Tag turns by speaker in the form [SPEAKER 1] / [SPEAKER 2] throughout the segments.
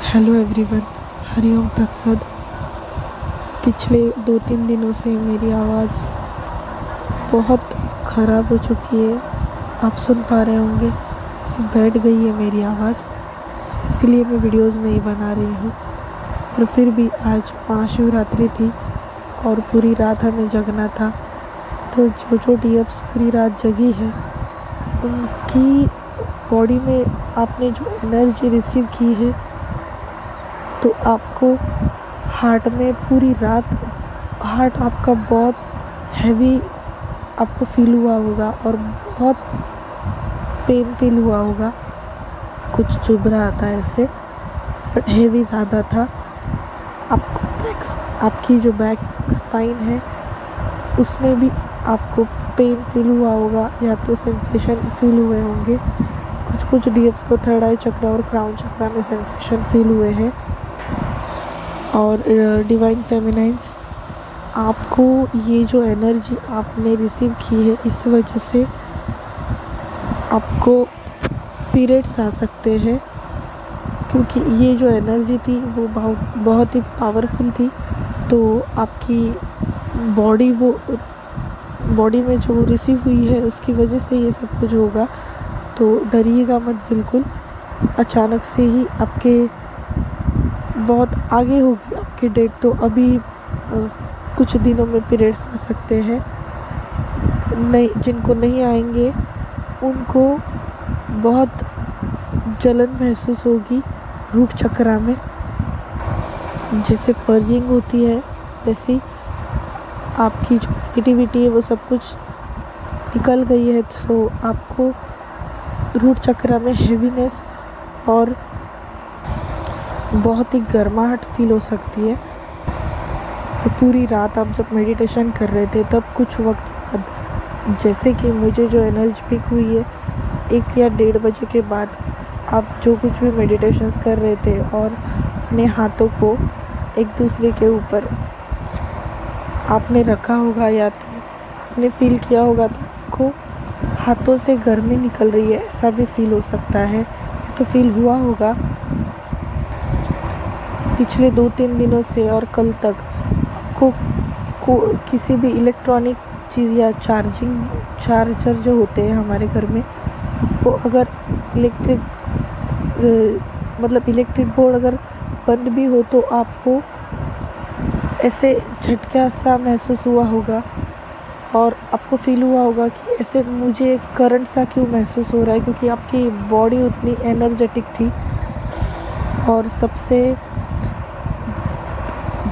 [SPEAKER 1] Hello everyone. Hariom तत्सद। पिछले 2-3 दिनों से मेरी आवाज़ बहुत ख़राब हो चुकी है। आप सुन पा रहे होंगे बैठ गई है मेरी आवाज़, इसलिए मैं वीडियोस नहीं बना रही हूँ। और फिर भी आज महाशिवरात्रि थी और पूरी रात हमें जगना था। तो जो डीएप्स पूरी रात जगी है उनकी बॉडी में आपने जो एनर्जी रिसीव की है, तो आपको हार्ट में पूरी रात हार्ट आपका बहुत हैवी आपको फील हुआ होगा और बहुत पेन फील हुआ होगा। कुछ चुभ रहा था ऐसे, बट हैवी ज़्यादा था। आपकी जो बैक स्पाइन है उसमें भी आपको पेन फील हुआ होगा या तो सेंसेशन फील हुए होंगे। कुछ डीएप्स को थर्ड आई चक्र और क्राउन चक्र में सेंसेशन फील हुए हैं। और डिवाइन फेमिनाइंस, आपको ये जो एनर्जी आपने रिसीव की है इस वजह से आपको पीरियड्स आ सकते हैं, क्योंकि ये जो एनर्जी थी वो बहुत ही पावरफुल थी। तो आपकी बॉडी में जो रिसीव हुई है उसकी वजह से ये सब कुछ होगा। तो डरिएगा मत बिल्कुल। अचानक से ही आपके बहुत आगे होगी आपकी डेट, तो अभी कुछ दिनों में पीरियड्स आ सकते हैं। नहीं, जिनको नहीं आएंगे उनको बहुत जलन महसूस होगी रूट चक्रा में। जैसे पर्जिंग होती है वैसी आपकी जो नेगेटिविटी है वो सब कुछ निकल गई है। तो आपको रूट चक्रा में हेवीनेस और बहुत ही गर्माहट फील हो सकती है। और पूरी रात आप जब मेडिटेशन कर रहे थे तब कुछ वक्त बाद, जैसे कि मुझे जो एनर्जी पिक हुई है 1 या 1:30 बजे के बाद, आप जो कुछ भी मेडिटेशंस कर रहे थे और अपने हाथों को एक दूसरे के ऊपर आपने रखा होगा या तो आपने फील किया होगा, तो आपको हाथों से गर्मी निकल रही है ऐसा भी फील हो सकता है। तो फील हुआ होगा पिछले 2-3 दिनों से और कल तक आपको किसी भी इलेक्ट्रॉनिक चीज़ या चार्जर जो होते हैं हमारे घर में, वो अगर इलेक्ट्रिक बोर्ड अगर बंद भी हो तो आपको ऐसे झटका सा महसूस हुआ होगा और आपको फील हुआ होगा कि ऐसे मुझे करंट सा क्यों महसूस हो रहा है, क्योंकि आपकी बॉडी उतनी एनर्जेटिक थी। और सबसे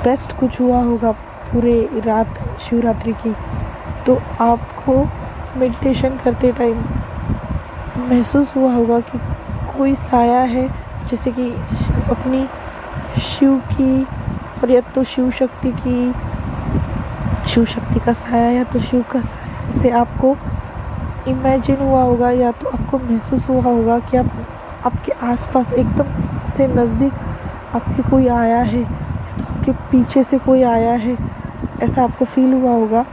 [SPEAKER 1] बेस्ट कुछ हुआ होगा पूरे रात शिवरात्रि की, तो आपको मेडिटेशन करते टाइम महसूस हुआ होगा कि कोई साया है, जैसे कि अपनी शिव की और या तो शिव शक्ति का साया या तो शिव का साया, इसे आपको इमेजिन हुआ होगा या तो आपको महसूस हुआ होगा कि आपके आसपास एकदम से नज़दीक आपके कोई आया है, तो आपके पीछे से कोई आया है, ऐसा आपको फील हुआ होगा।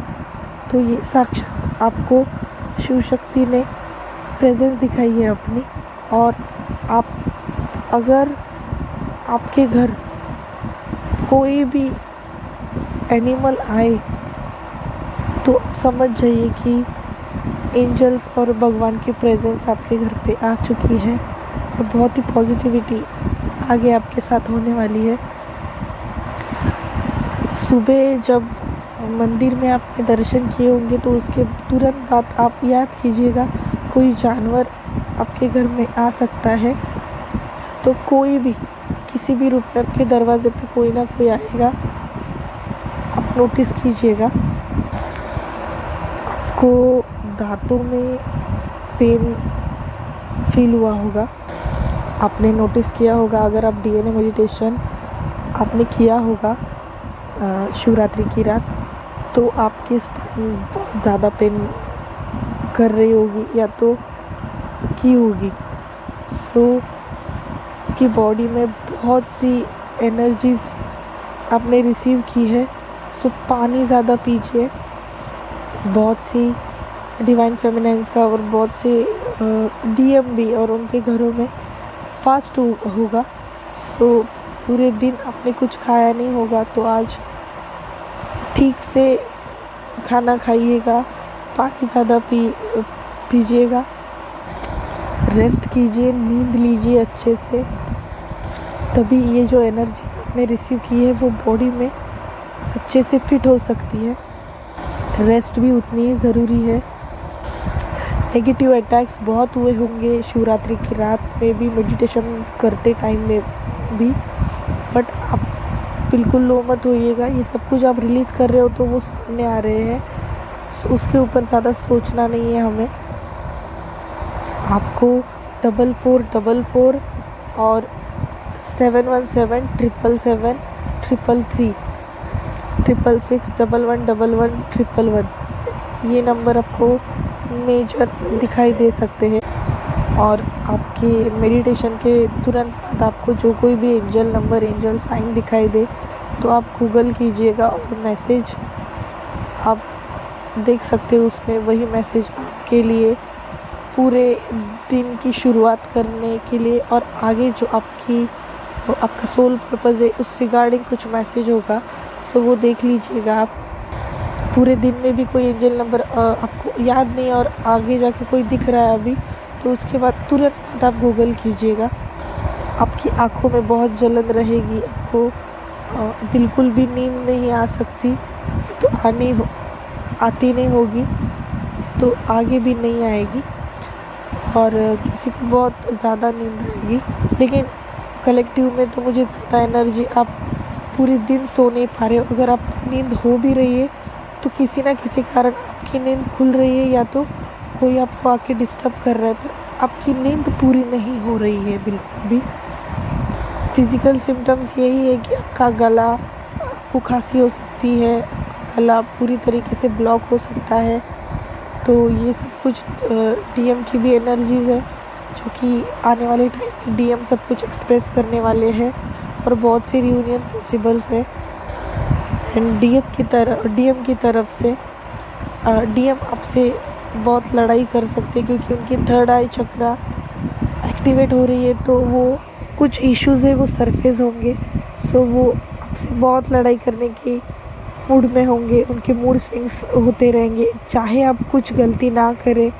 [SPEAKER 1] तो ये साक्षात आपको शिव शक्ति ने प्रेजेंस दिखाई है अपनी। और अगर आपके घर कोई भी एनिमल आए तो समझ जाइए कि एंजल्स और भगवान की प्रेजेंस आपके घर पे आ चुकी है और बहुत ही पॉजिटिविटी आगे आपके साथ होने वाली है। सुबह जब मंदिर में आपने दर्शन किए होंगे तो उसके तुरंत बाद आप याद कीजिएगा कोई जानवर आपके घर में आ सकता है, तो कोई भी किसी भी रूप में आपके दरवाजे पे कोई ना कोई आएगा, आप नोटिस कीजिएगा। आपको दांतों में पेन फील हुआ होगा, आपने नोटिस किया होगा। अगर आप डीएनए मेडिटेशन आपने किया होगा शिवरात्रि की रात, तो आपकी स्पाइन बहुत ज़्यादा पेन कर रही होगी या तो की होगी। सो की बॉडी में बहुत सी एनर्जीज आपने रिसीव की है। सो पानी ज़्यादा पीजिए। बहुत सी डिवाइन फेमिनाइंस का और बहुत से डीएम भी और उनके घरों में फास्ट होगा, सो पूरे दिन आपने कुछ खाया नहीं होगा तो आज ठीक से खाना खाइएगा, पानी ज़्यादा पीजिएगा, रेस्ट कीजिए, नींद लीजिए अच्छे से, तभी ये जो एनर्जीज आपने रिसीव की है वो बॉडी में अच्छे से फिट हो सकती है। रेस्ट भी उतनी ही ज़रूरी है। नेगेटिव अटैक्स बहुत हुए होंगे शिवरात्रि की रात में भी, मेडिटेशन करते टाइम में भी, बट आप बिल्कुल लो मत होइएगा। ये सब कुछ आप रिलीज़ कर रहे हो तो वो सामने आ रहे हैं, उसके ऊपर ज़्यादा सोचना नहीं है हमें। आपको 4444 और 717 777 333 666 1111 ये नंबर आपको मेजर दिखाई दे सकते हैं। और आपके मेडिटेशन के तुरंत बाद आपको जो कोई भी एंजल नंबर, एंजल साइन दिखाई दे तो आप गूगल कीजिएगा और मैसेज आप देख सकते हो। उसमें वही मैसेज आपके लिए पूरे दिन की शुरुआत करने के लिए और आगे जो आपका सोल पर्पज़ है उस रिगार्डिंग कुछ मैसेज होगा, सो वो देख लीजिएगा आप। पूरे दिन में भी कोई एंजल नंबर आपको याद नहीं और आगे जाके कोई दिख रहा है अभी, तो उसके बाद तुरंत बाद आप गूगल कीजिएगा। आपकी आँखों में बहुत जलन रहेगी, आपको बिल्कुल भी नींद नहीं आ सकती, तो आती नहीं होगी, तो आगे भी नहीं आएगी। और किसी को बहुत ज़्यादा नींद आएगी, लेकिन कलेक्टिव में तो मुझे ज़्यादा एनर्जी, आप पूरे दिन सो नहीं पा रहे हो। अगर आप नींद हो भी रही है तो किसी ना किसी कारण आपकी नींद खुल रही है या तो कोई आपको आके डिस्टर्ब कर रहा है, पर आपकी नींद पूरी नहीं हो रही है बिल्कुल भी। फिज़िकल सिम्टम्स यही है कि आपका गला, आपको खांसी हो सकती है, गला पूरी तरीके से ब्लॉक हो सकता है। तो ये सब कुछ डीएम की भी एनर्जीज़ है, जो कि आने वाले टाइम में डीएम सब कुछ एक्सप्रेस करने वाले हैं और बहुत से रियूनियन पॉसिबल्स है। एंड डीएम की तरफ से डीएम आपसे बहुत लड़ाई कर सकते हैं, क्योंकि उनकी थर्ड आई चक्रा एक्टिवेट हो रही है, तो वो कुछ इश्यूज़ है वो सरफेस होंगे। सो वो आपसे बहुत लड़ाई करने की मूड में होंगे, उनके मूड स्विंग्स होते रहेंगे। चाहे आप कुछ गलती ना करें,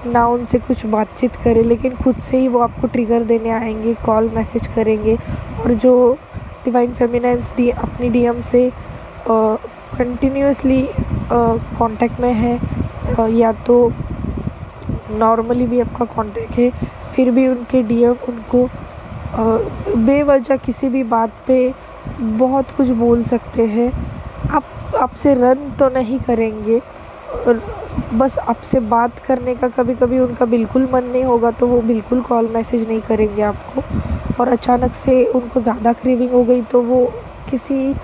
[SPEAKER 1] ना उनसे कुछ बातचीत करें, लेकिन खुद से ही वो आपको ट्रिगर देने आएंगे, कॉल मैसेज करेंगे। और जो डिवाइन फेमिनाइन्स अपनी डीएम से कंटिन्यूसली कांटेक्ट में है, या तो नॉर्मली भी आपका कांटेक्ट है, फिर भी उनके डीएम उनको बेवजह किसी भी बात पे बहुत कुछ बोल सकते हैं। आपसे रन तो नहीं करेंगे, और बस आपसे बात करने का कभी कभी उनका बिल्कुल मन नहीं होगा तो वो बिल्कुल कॉल मैसेज नहीं करेंगे आपको। और अचानक से उनको ज़्यादा क्रेविंग हो गई तो वो किसी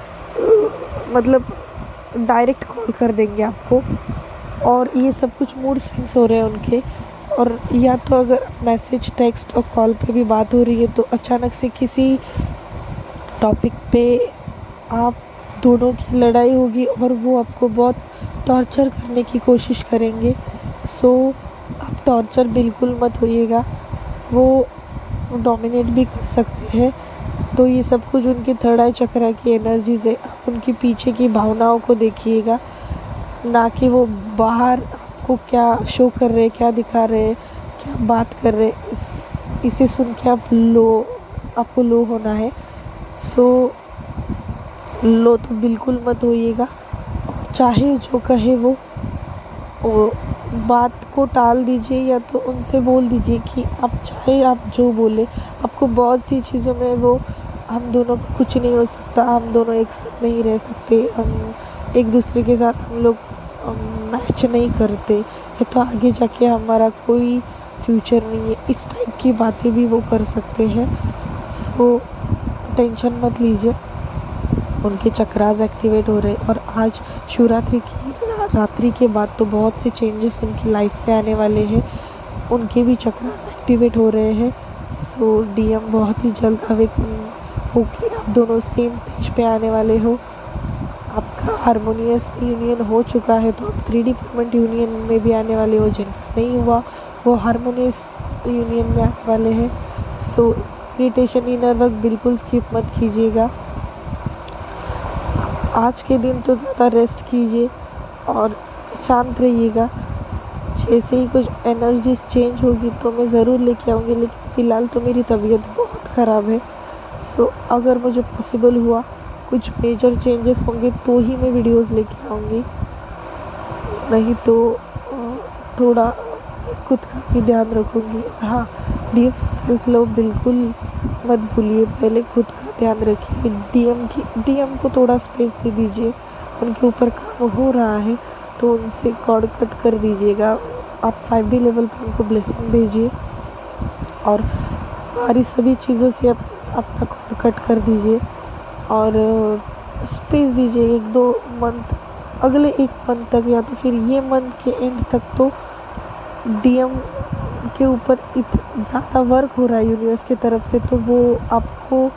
[SPEAKER 1] मतलब डायरेक्ट कॉल कर देंगे आपको। और ये सब कुछ मूड स्विंग्स हो रहे हैं उनके। और या तो अगर मैसेज, टेक्स्ट और कॉल पे भी बात हो रही है तो अचानक से किसी टॉपिक पे आप दोनों की लड़ाई होगी और वो आपको बहुत टॉर्चर करने की कोशिश करेंगे। सो आप टॉर्चर बिल्कुल मत होइएगा, वो डोमिनेट भी कर सकते हैं। तो ये सब कुछ उनके थर्ड आई चक्रा की एनर्जीज है। आप उनके पीछे की भावनाओं को देखिएगा, ना कि वो बाहर आपको क्या शो कर रहे हैं, क्या दिखा रहे हैं, क्या बात कर रहे हैं। इसे सुन के आपको लो होना है। सो लो तो बिल्कुल मत होइएगा। चाहे जो कहे वो बात को टाल दीजिए, या तो उनसे बोल दीजिए कि आप जो बोले, आपको बहुत सी चीज़ों में वो हम दोनों का कुछ नहीं हो सकता, हम दोनों एक साथ नहीं रह सकते, हम एक दूसरे के साथ हम लोग मैच नहीं करते, या तो आगे जाके हमारा कोई फ्यूचर नहीं है, इस टाइप की बातें भी वो कर सकते हैं। सो टेंशन मत लीजिए, उनके चक्रास एक्टिवेट हो रहे। और आज शिवरात्रि की रात्रि के बाद तो बहुत से चेंजेस उनकी लाइफ में आने वाले हैं, उनके भी चक्रास एक्टिवेट हो रहे हैं। सो डीएम बहुत ही जल्द अवेकन होके आप दोनों सेम पेज पे आने वाले हो। आपका हारमोनियस यूनियन हो चुका है तो आप 3D परमानेंट यूनियन में भी आने वाले हो। जिनका नहीं हुआ वो हारमोनियस यूनियन में आने वाले हैं। सो मेडिटेशन इनर वर्क बिल्कुल स्किप मत कीजिएगा। आज के दिन तो ज़्यादा रेस्ट कीजिए और शांत रहिएगा। जैसे ही कुछ एनर्जीज चेंज होगी तो मैं ज़रूर लेके आऊँगी, लेकिन फ़िलहाल तो मेरी तबीयत बहुत ख़राब है। सो अगर मुझे पॉसिबल हुआ कुछ मेजर चेंजेस होंगे तो ही मैं वीडियोस लेके आऊँगी, नहीं तो थोड़ा खुद का भी ध्यान रखूँगी। हाँ, डीप सेल्फ लव बिल्कुल मत भूलिए, पहले खुद का ध्यान रखिए। डीएम को थोड़ा स्पेस दे दीजिए, उनके ऊपर काम हो रहा है तो उनसे कॉर्ड कट कर दीजिएगा। आप 5D लेवल पर उनको ब्लेसिंग भेजिए और हमारी सभी चीज़ों से अपना कॉर्ड कट कर दीजिए और स्पेस दीजिए 1-2 मंथ, अगले 1 मंथ तक या तो फिर ये मंथ के एंड तक। तो डीएम के ऊपर ज़्यादा वर्क हो रहा है यूनिवर्स की तरफ से, तो वो आपको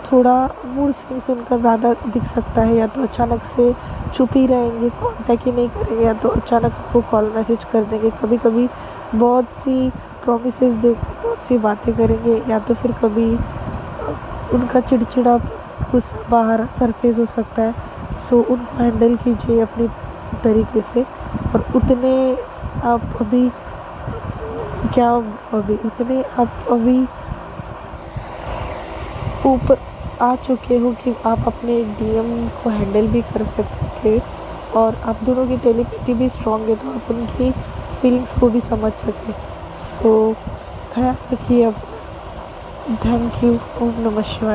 [SPEAKER 1] थोड़ा मूड स्विंग्स उनका ज़्यादा दिख सकता है, या तो अचानक से चुप ही रहेंगे, कांटेक्ट ही नहीं करेंगे, या तो अचानक आपको कॉल मैसेज कर देंगे। कभी कभी बहुत सी प्रॉमिसेस देकर बहुत सी बातें करेंगे, या तो फिर कभी उनका चिड़चिड़ा गुस्सा बाहर सरफेस हो सकता है। सो उनको हैंडल कीजिए अपनी तरीके से, और उतने आप अभी ऊपर आ चुके हो कि आप अपने डीएम को हैंडल भी कर सकते, और आप दोनों की टेलीपैथी भी स्ट्रॉन्ग है तो आप उनकी फीलिंग्स को भी समझ सकें। सो ख्याल रखिए अब। Thank you. ओम नमः शिवाय।